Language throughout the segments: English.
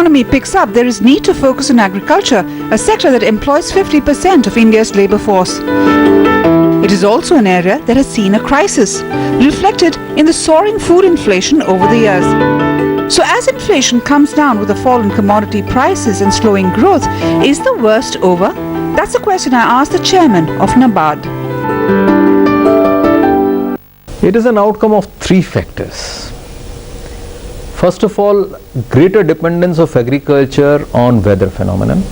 economy picks up, there is need to focus on agriculture, a sector that employs 50% of India's labour force. It is also an area that has seen a crisis, reflected in the soaring food inflation over the years. So as inflation comes down with a fall in commodity prices and slowing growth, is the worst over? That's the question I asked the chairman of NABARD. It is an outcome of three factors. First of all, greater dependence of agriculture on weather phenomenon.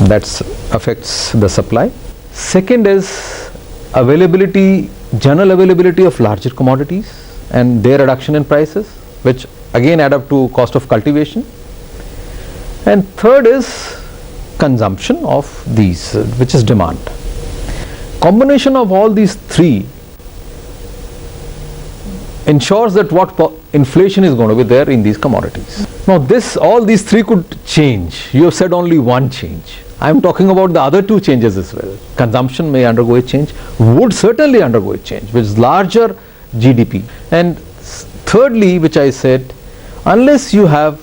That affects the supply. Second is availability, general availability of larger commodities and their reduction in prices, which again add up to cost of cultivation. And third is consumption of these, which is demand. Combination of all these three ensures that what inflation is going to be there in these commodities. Now all these three could change. You have said only one change. I am talking about the other two changes as well. Consumption may undergo a change, would certainly undergo a change, which is larger GDP. And thirdly, which I said, unless you have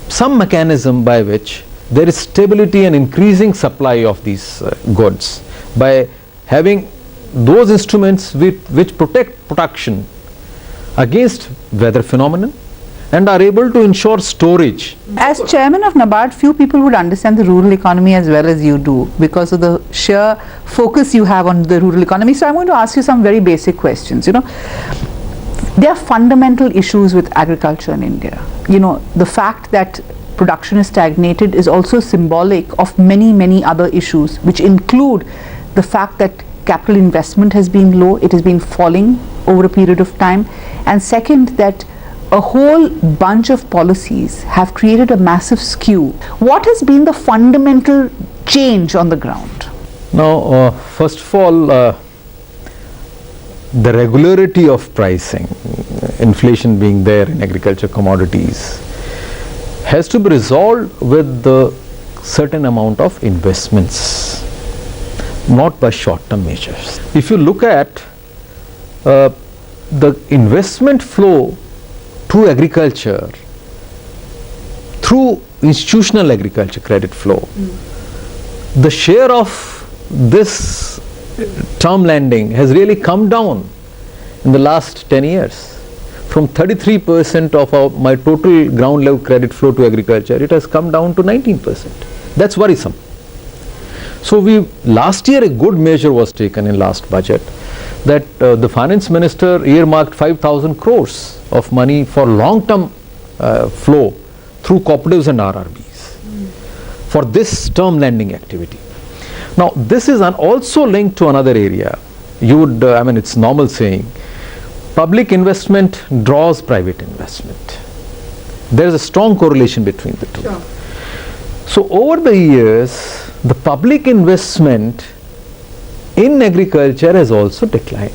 some mechanism by which there is stability and increasing supply of these goods, by having those instruments which protect production against weather phenomenon and are able to ensure storage. As chairman of NABARD, few people would understand the rural economy as well as you do because of the sheer focus you have on the rural economy. So I'm going to ask you some very basic questions. You know, there are fundamental issues with agriculture in India. You know, the fact that production is stagnated is also symbolic of many other issues, which include the fact that capital investment has been low, it has been falling over a period of time, and second, that a whole bunch of policies have created a massive skew. What has been the fundamental change on the ground? Now, first of all, the regularity of pricing, inflation being there in agriculture commodities, has to be resolved with the certain amount of investments, not by short-term measures. If you look at the investment flow to agriculture through institutional agriculture credit flow, the share of this term lending has really come down in the last 10 years. From 33% of my total ground level credit flow to agriculture, it has come down to 19%. That's worrisome. So last year a good measure was taken in last budget, that the finance minister earmarked 5,000 crores of money for long-term flow through cooperatives and RRBs for this term lending activity. Now this is also linked to another area. You would, it's normal saying, public investment draws private investment. There is a strong correlation between the two. Sure. So over the years, the public investment in agriculture has also declined,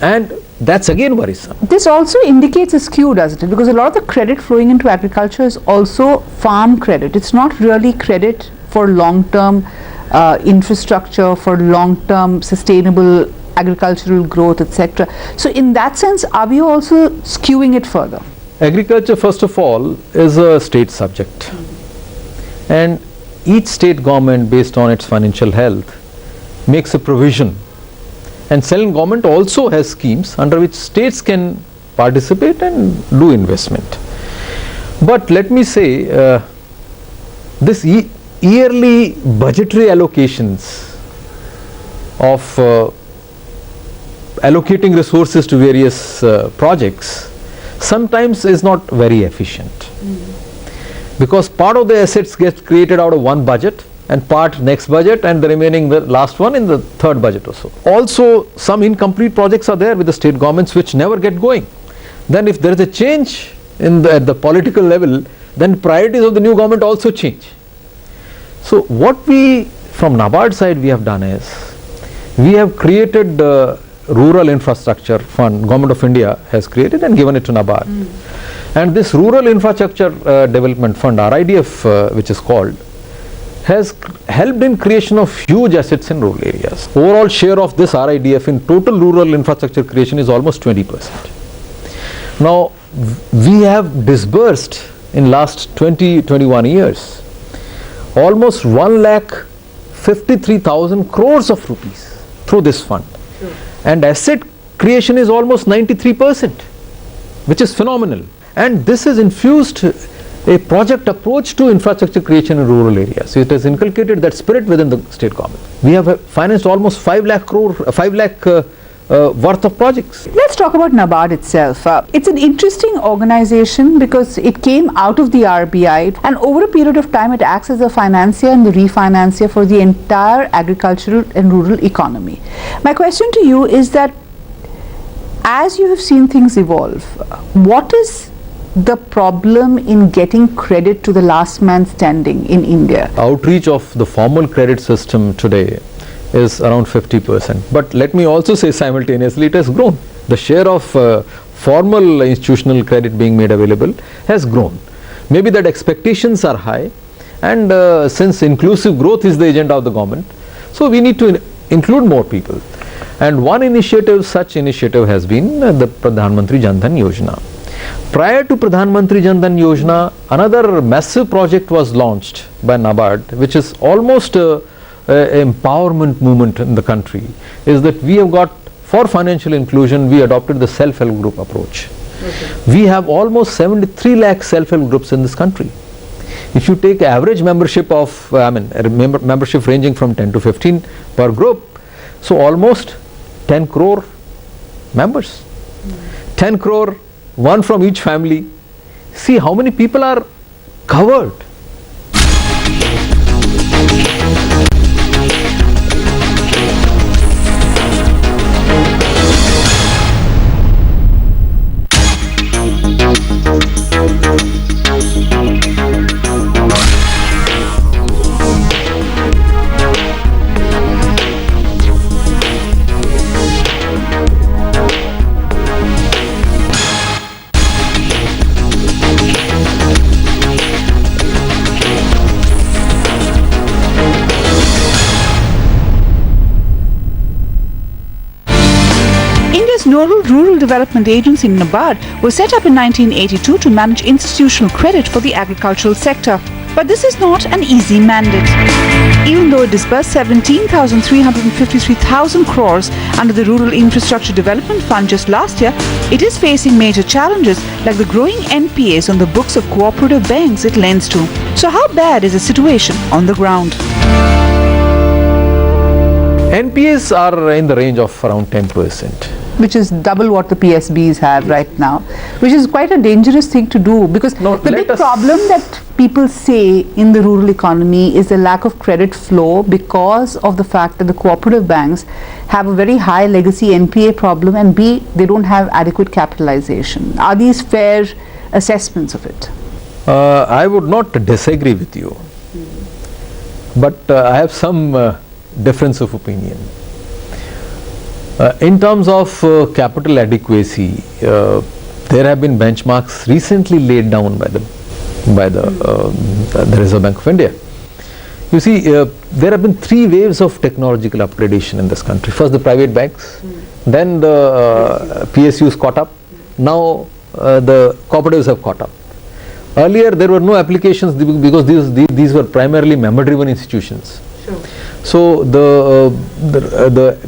and that's again worrisome. This also indicates a skew, doesn't it? Because a lot of the credit flowing into agriculture is also farm credit. It's not really credit for long-term infrastructure, for long-term sustainable agricultural growth, etc. So in that sense, are we also skewing it further? Agriculture, first of all, is a state subject. And each state government, based on its financial health, makes a provision. And central government also has schemes under which states can participate and do investment. But let me say, this yearly budgetary allocations of allocating resources to various projects sometimes is not very efficient. Because part of the assets gets created out of one budget and part next budget and the remaining the last one in the third budget or so. Also some incomplete projects are there with the state governments which never get going. Then if there is a change at the political level, then priorities of the new government also change. So what we from NABARD side we have done is, we have created the Rural Infrastructure Fund, Government of India has created and given it to NABARD. And this Rural Infrastructure Development Fund, RIDF which is called, has helped in creation of huge assets in rural areas. Overall share of this RIDF in total rural infrastructure creation is almost 20%. Now we have disbursed in last 21 years almost 1,53,000 crores of rupees through this fund. And asset creation is almost 93%, which is phenomenal. And this has infused a project approach to infrastructure creation in rural areas. So it has inculcated that spirit within the state government. We have financed almost 5 lakh worth of projects. Let's talk about NABARD itself. It's an interesting organization because it came out of the RBI, and over a period of time it acts as a financier and the refinancier for the entire agricultural and rural economy. My question to you is that as you have seen things evolve, what is the problem in getting credit to the last man standing in India? Outreach of the formal credit system today is around 50%. But let me also say simultaneously it has grown. The share of formal institutional credit being made available has grown. Maybe that expectations are high, and since inclusive growth is the agenda of the government, so we need to include more people. And one initiative, such initiative has been the Pradhan Mantri Jan Dhan Yojana. Prior to Pradhan Mantri Jan Dhan Yojana, another massive project was launched by NABARD, which is almost empowerment movement in the country, is that we have got, for financial inclusion, we adopted the self-help group approach. We have almost 73 lakh self-help groups in this country. If you take average membership of, membership ranging from 10 to 15 per group, so almost 10 crore members. 10 crore, one from each family. See how many people are covered. Nodal Rural Development Agency NABARD was set up in 1982 to manage institutional credit for the agricultural sector. But this is not an easy mandate. Even though it disbursed 17,353,000 crores under the Rural Infrastructure Development Fund just last year, it is facing major challenges like the growing NPAs on the books of cooperative banks it lends to. So how bad is the situation on the ground? NPAs are in the range of around 10%. Which is double what the PSBs have right now, which is quite a dangerous thing to do, because the big problem that people say in the rural economy is the lack of credit flow because of the fact that the cooperative banks have a very high legacy NPA problem, and B, they don't have adequate capitalization. Are these fair assessments of it? I would not disagree with you, but I have some difference of opinion. In terms of capital adequacy, there have been benchmarks recently laid down by the Reserve Bank of India. You see, there have been 3 waves of technological upgradation in this country. First the private banks, then the PSUs caught up, now the cooperatives have caught up. Earlier there were no applications because these were primarily member-driven institutions. Sure. So the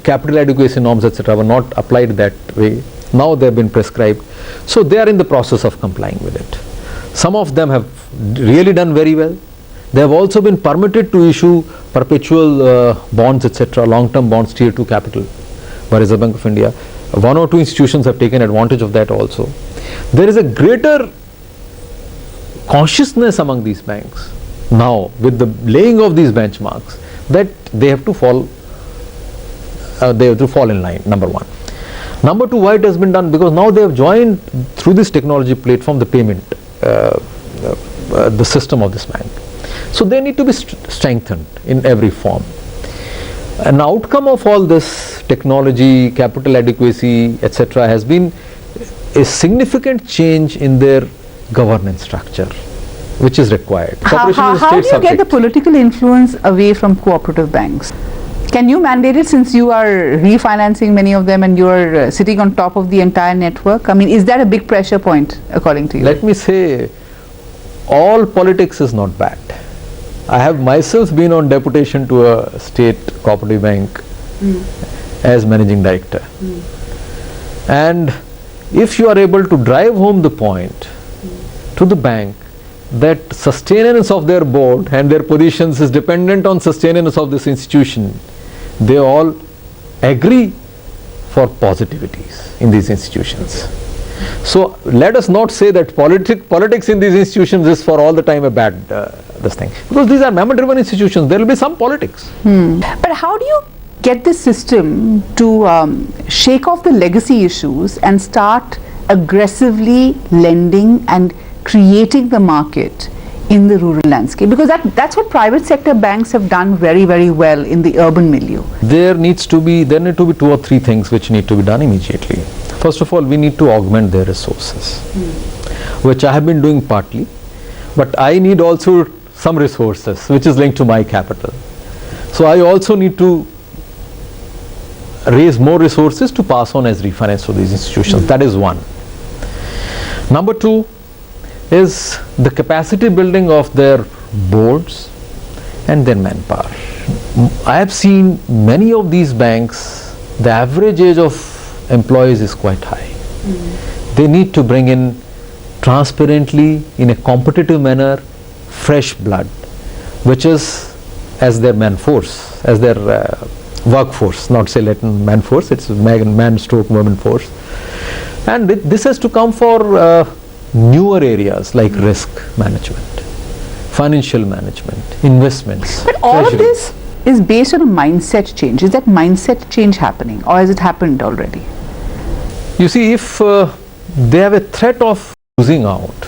capital adequacy norms, etc., were not applied that way. Now they have been prescribed. So they are in the process of complying with it. Some of them have really done very well. They have also been permitted to issue perpetual bonds, etc., long-term bonds, tier 2 capital by Reserve Bank of India. 1 or 2 institutions have taken advantage of that also. There is a greater consciousness among these banks now with the laying of these benchmarks that they have to fall in line, number 1. Number 2, why it has been done? Because now they have joined through this technology platform the payment, the system of this bank. So they need to be strengthened in every form. An outcome of all this technology, capital adequacy, etc., has been a significant change in their governance structure, which is required. How do you get the political influence away from cooperative banks? Can you mandate it, since you are refinancing many of them and you are sitting on top of the entire network? I mean, is that a big pressure point according to you? Let me say, all politics is not bad. I have myself been on deputation to a state cooperative bank as managing director. And if you are able to drive home the point to the bank that sustenance of their board and their positions is dependent on sustenance of this institution, they all agree for positivities in these institutions. So let us not say that politics in these institutions is for all the time a bad this thing, because these are member driven institutions. There will be some politics. But how do you get the system to shake off the legacy issues and start aggressively lending and creating the market in the rural landscape? Because that's what private sector banks have done very, very well in the urban milieu. There need to be 2 or 3 things which need to be done immediately. First of all, we need to augment their resources, which I have been doing partly, but I need also some resources which is linked to my capital. So I also need to raise more resources to pass on as refinance to these institutions. That is one. Number 2 is the capacity building of their boards and their manpower. I have seen many of these banks, the average age of employees is quite high. They need to bring in transparently, in a competitive manner, fresh blood, which is as their man force, as their workforce, not say Latin man force, it's man stroke woman force. And this has to come for newer areas like risk management, financial management, investments. But all of this is based on a mindset change. Is that mindset change happening, or has it happened already? You see, if they have a threat of losing out,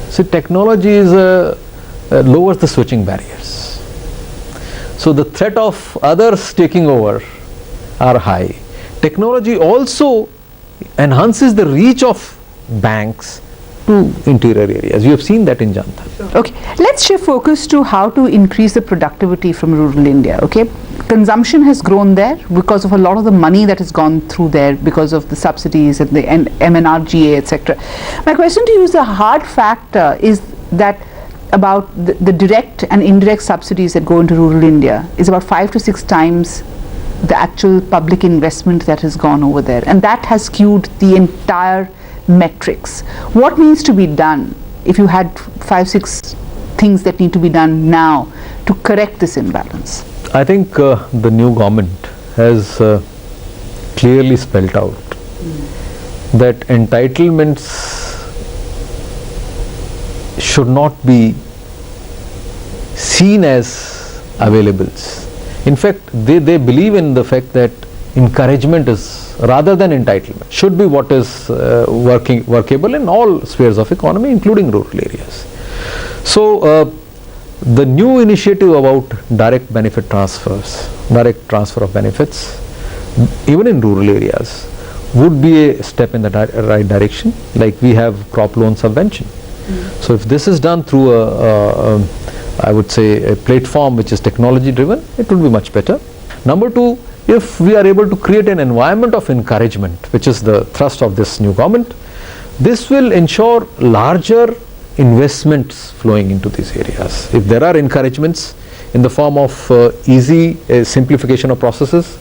see, technology is lowers the switching barriers. So the threat of others taking over are high. Technology also enhances the reach of banks to interior areas. You have seen that in Janta. Okay, let's shift focus to how to increase the productivity from rural India. Okay, consumption has grown there because of a lot of the money that has gone through there because of the subsidies and the MNRGA, etc. My question to you is, the hard factor is that about the direct and indirect subsidies that go into rural India is about 5 to 6 times the actual public investment that has gone over there, and that has skewed the entire metrics. What needs to be done, if you had 5-6 things that need to be done now to correct this imbalance? I think the new government has clearly spelled out that entitlements should not be seen as availables. In fact, they believe in the fact that encouragement is, rather than entitlement, should be what is workable in all spheres of economy, including rural areas. So the new initiative about direct benefit transfers, direct transfer of benefits, even in rural areas, would be a step in the right direction. Like we have crop loan subvention. So if this is done through I would say a platform which is technology driven, it will be much better. Number 2, if we are able to create an environment of encouragement, which is the thrust of this new government, this will ensure larger investments flowing into these areas. If there are encouragements in the form of easy simplification of processes,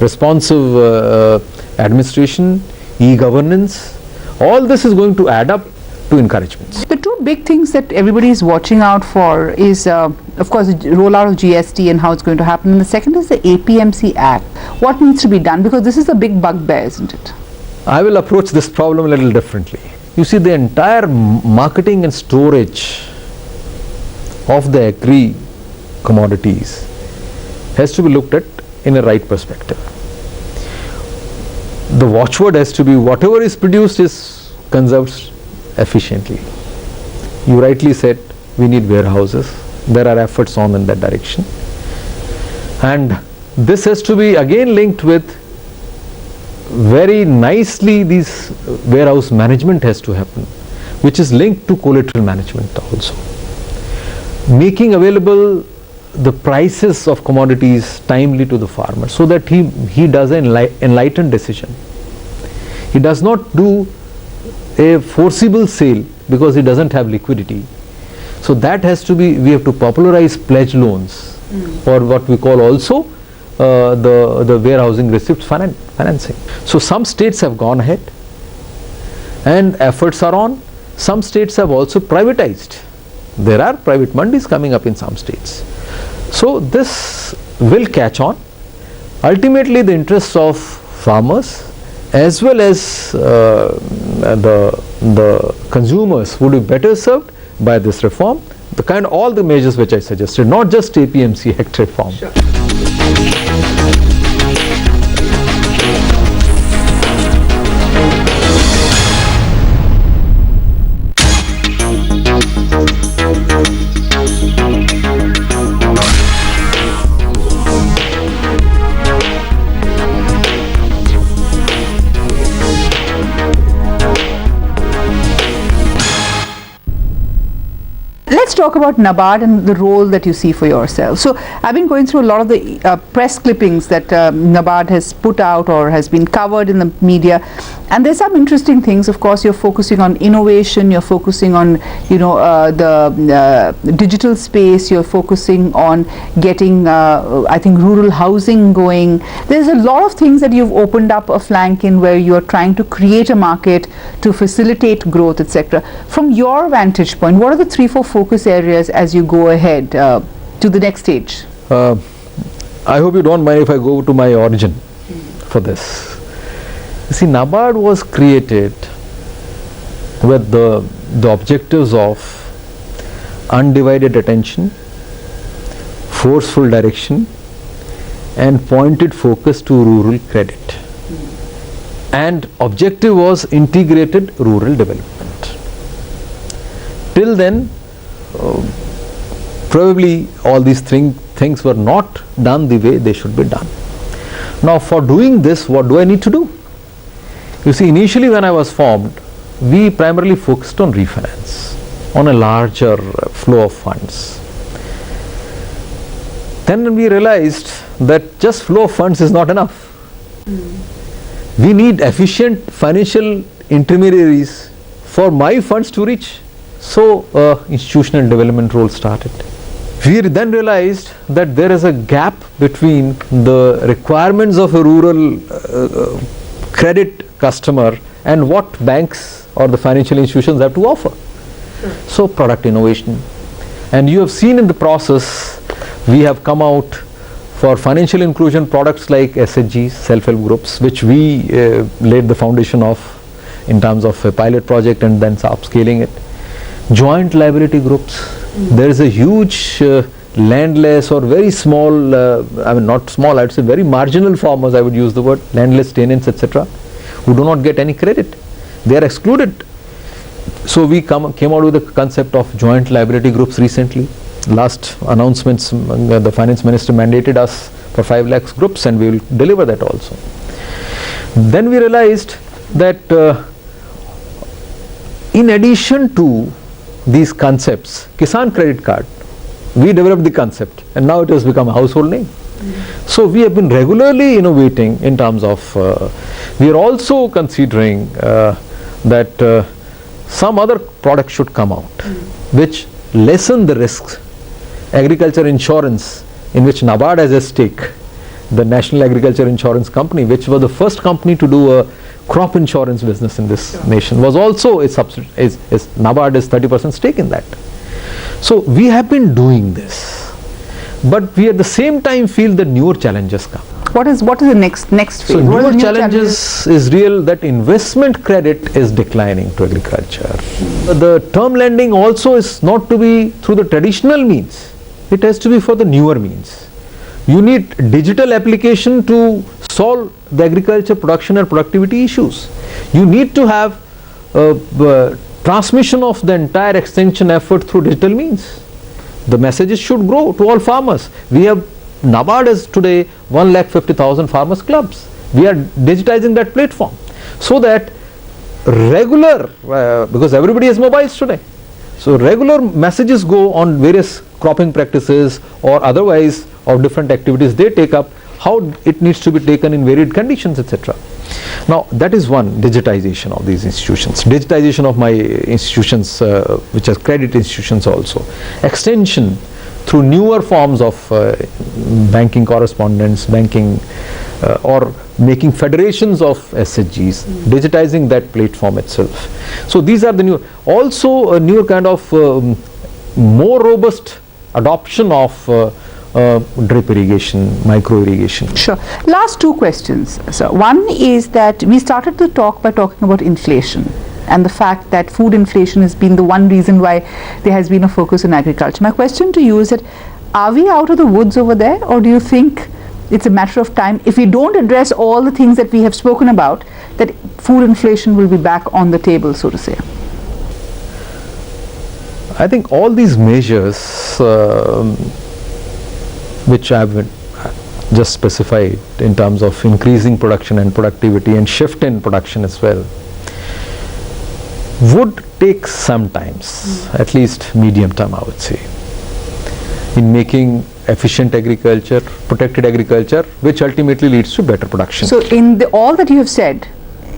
responsive administration, e-governance, all this is going to add up to encouragements. The 2 big things that everybody is watching out for is of course the rollout of GST and how it's going to happen, and the second is the APMC Act. What needs to be done, because this is a big bugbear, isn't it? I will approach this problem a little differently. You see, the entire marketing and storage of the agri commodities has to be looked at in a right perspective. The watchword has to be whatever is produced is conserved efficiently. You rightly said we need warehouses. There are efforts on in that direction, and this has to be again linked with very nicely, this warehouse management has to happen, which is linked to collateral management also. Making available the prices of commodities timely to the farmer, so that he does an enlightened decision. He does not do a forcible sale because he doesn't have liquidity. So that has to be, we have to popularize pledge loans, or what we call also the warehousing receipts financing. So some states have gone ahead and efforts are on. Some states have also privatized. There are private mandis coming up in some states. So this will catch on. Ultimately the interests of farmers as well as the consumers would be better served by this reform, all the measures which I suggested, not just APMC Act reform. Sure. Let's talk about NABARD and the role that you see for yourself. So I've been going through a lot of the press clippings that NABARD has put out or has been covered in the media, and there's some interesting things. Of course, you're focusing on innovation, you're focusing on the digital space, you're focusing on getting I think rural housing going. There's a lot of things that you've opened up a flank in where you're trying to create a market to facilitate growth, etc. From your vantage point, what are the 3-4 focus areas as you go ahead to the next stage? I hope you don't mind if I go to my origin for this. You see, NABARD was created with the objectives of undivided attention, forceful direction, and pointed focus to rural credit. And objective was integrated rural development. Till then, probably all these things were not done the way they should be done. Now for doing this, what do I need to do? You see, initially when I was formed, we primarily focused on refinance, on a larger flow of funds. Then we realized that just flow of funds is not enough. We need efficient financial intermediaries for my funds to reach. So institutional development role started. We then realized that there is a gap between the requirements of a rural credit customer and what banks or the financial institutions have to offer. So product innovation. And you have seen in the process, we have come out for financial inclusion products like SHGs, self-help groups, which we laid the foundation of in terms of a pilot project and then upscaling it. Joint liability groups. There is a huge landless or very small, I mean not small, I would say very marginal farmers, I would use the word, landless tenants, etc., who do not get any credit. They are excluded. So we came out with the concept of joint liability groups recently. Last announcements, the finance minister mandated us for 5 lakhs groups, and we will deliver that also. Then we realized that in addition to these concepts, Kisan credit card, we developed the concept and now it has become a household name. So we have been regularly innovating in terms of, we are also considering that some other products should come out which lessen the risks. Agriculture insurance, in which NABARD has a stake, the National Agriculture Insurance Company, which was the first company to do a crop insurance business in this nation, was also a NABARD is 30% stake in that. So we have been doing this, but we at the same time feel that newer challenges come. What is the next phase? So newer challenges is real, that investment credit is declining to agriculture. The term lending also is not to be through the traditional means, it has to be for the newer means. You need digital application to solve the agriculture production and productivity issues. You need to have transmission of the entire extension effort through digital means. The messages should grow to all farmers. We have, NABARD is today 1,50,000 farmers clubs. We are digitizing that platform so that regular, because everybody has mobiles today, so regular messages go on various cropping practices or otherwise of different activities they take up, how it needs to be taken in varied conditions, etc. Now that is one, digitization of these institutions, digitization of my institutions, which are credit institutions also, extension through newer forms of banking correspondence, banking or making federations of SHGs, digitizing that platform itself. So these are the new, also a newer kind of more robust adoption of drip irrigation, micro irrigation. Sure. Last two questions. So one is that we started the talk by talking about inflation and the fact that food inflation has been the one reason why there has been a focus on agriculture. My question to you is that, are we out of the woods over there, or do you think it's a matter of time, if we don't address all the things that we have spoken about, that food inflation will be back on the table, so to say? I think all these measures which I have just specified in terms of increasing production and productivity and shift in production as well, would take some times, at least medium term I would say, in making efficient agriculture, protected agriculture, which ultimately leads to better production. So in all that you have said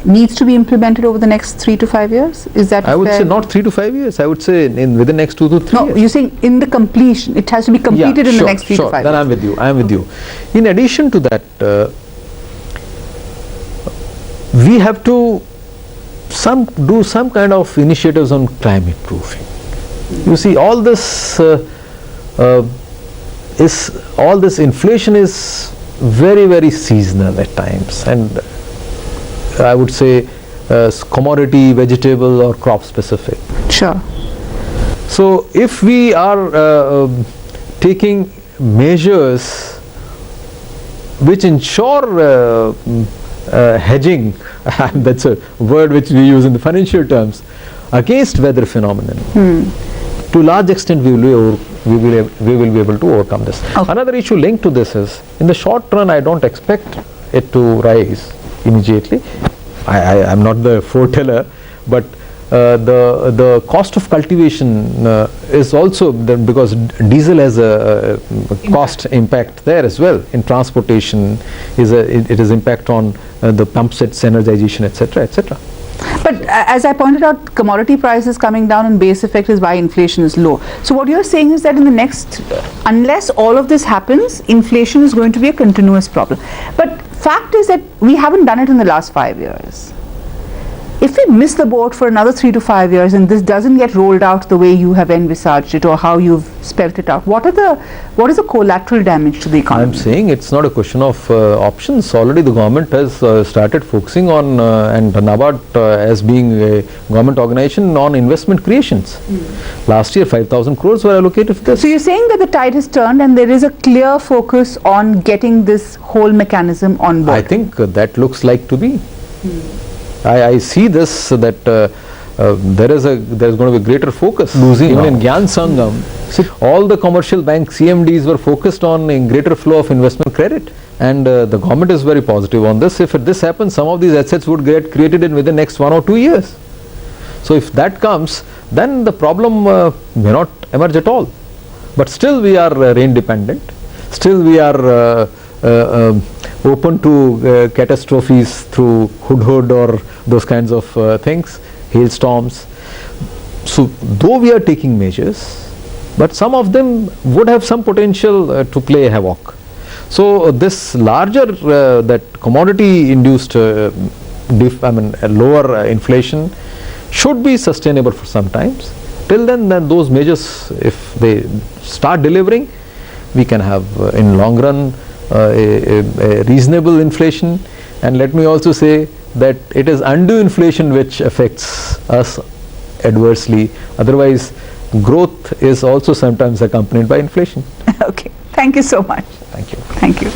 needs to be implemented over the next 3 to 5 years? Is that I would fair? say not 3 to 5 years, I would say within the next 2 to 3 No, years. you're saying in the completion, it has to be completed in the next 3 to 5 then years. I'm with you, I'm with you. In addition to that, we have to do some kind of initiatives on climate proofing. You see, all this inflation is very, very seasonal at times, and I would say commodity, vegetable or crop specific. Sure. So if we are taking measures which ensure hedging, that's a word which we use in the financial terms, against weather phenomenon, to a large extent we will be able to overcome this. Okay. Another issue linked to this is, in the short run I don't expect it to rise immediately. I am not the foreteller, but the cost of cultivation is also because diesel has a cost impact there as well. In transportation, it is impact on the pump sets, energization, etc., etc. But as I pointed out, commodity prices coming down and base effect is why inflation is low. So what you're saying is that in the next, unless all of this happens, inflation is going to be a continuous problem. But fact is that we haven't done it in the last 5 years. If we miss the boat for another 3 to 5 years and this doesn't get rolled out the way you have envisaged it or how you've spelt it out, what is the collateral damage to the economy? I'm saying it's not a question of options. Already the government has started focusing on and NABARD as being a government organization on investment creations. Last year 5,000 crores were allocated for this. So you're saying that the tide has turned and there is a clear focus on getting this whole mechanism on board? I think that looks like to be. I see this, that there is going to be greater focus. Even in Gyan Sangam, all the commercial bank CMDs were focused on a greater flow of investment credit, and the government is very positive on this. If this happens, some of these assets would get created within the next 1 or 2 years. So if that comes, then the problem may not emerge at all. But still we are rain dependent, still we are open to catastrophes through hudhud or those kinds of things, hailstorms. So though we are taking measures, but some of them would have some potential to play havoc. So this larger that commodity induced lower inflation should be sustainable for some times. Till then those measures, if they start delivering, we can have in long run a reasonable inflation. And let me also say that it is undue inflation which affects us adversely. Otherwise, growth is also sometimes accompanied by inflation. Okay, thank you so much. Thank you. Thank you.